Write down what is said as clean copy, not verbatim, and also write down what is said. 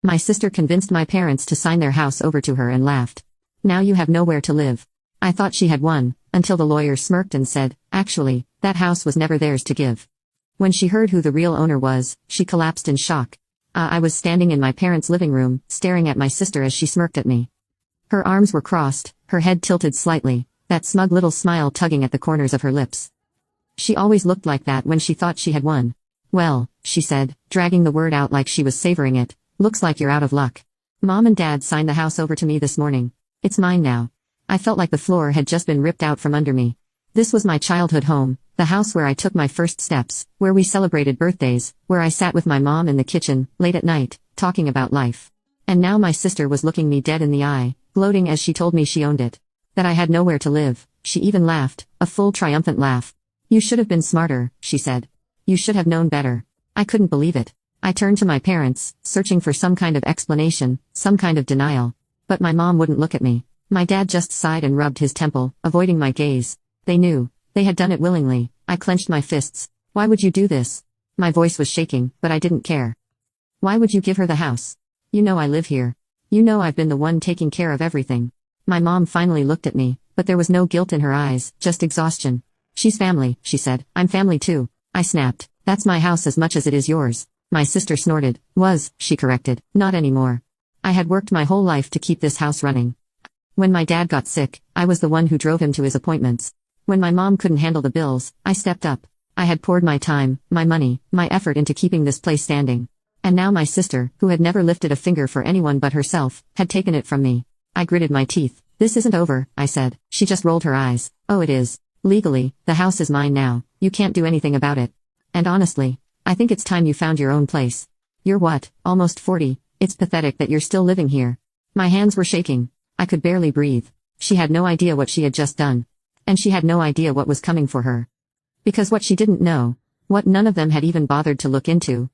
My sister convinced my parents to sign their house over to her and laughed. Now you have nowhere to live. I thought she had won, until the lawyer smirked and said, actually, that house was never theirs to give. When she heard who the real owner was, she collapsed in shock. I was standing in my parents' living room, staring at my sister as she smirked at me. Her arms were crossed, her head tilted slightly, that smug little smile tugging at the corners of her lips. She always looked like that when she thought she had won. Well, she said, dragging the word out like she was savoring it, looks like you're out of luck. Mom and Dad signed the house over to me this morning. It's mine now. I felt like the floor had just been ripped out from under me. This was my childhood home, the house where I took my first steps, where we celebrated birthdays, where I sat with my mom in the kitchen, late at night, talking about life. And now my sister was looking me dead in the eye, gloating as she told me she owned it. That I had nowhere to live. She even laughed, a full triumphant laugh. You should have been smarter, she said. You should have known better. I couldn't believe it. I turned to my parents, searching for some kind of explanation, some kind of denial. But my mom wouldn't look at me. My dad just sighed and rubbed his temple, avoiding my gaze. They knew. They had done it willingly. I clenched my fists. Why would you do this? My voice was shaking, but I didn't care. Why would you give her the house? You know I live here. You know I've been the one taking care of everything. My mom finally looked at me, but there was no guilt in her eyes, just exhaustion. She's family, she said. I'm family too. I snapped. That's my house as much as it is yours. My sister snorted. Was, she corrected. Not anymore. I had worked my whole life to keep this house running. When my dad got sick, I was the one who drove him to his appointments. When my mom couldn't handle the bills, I stepped up. I had poured my time, my money, my effort into keeping this place standing. And now my sister, who had never lifted a finger for anyone but herself, had taken it from me. I gritted my teeth. This isn't over, I said. She just rolled her eyes. Oh, it is. Legally, the house is mine now. You can't do anything about it. And honestly, I think it's time you found your own place. You're what, almost 40? It's pathetic that you're still living here. My hands were shaking. I could barely breathe. She had no idea what she had just done. And she had no idea what was coming for her. Because what she didn't know, what none of them had even bothered to look into,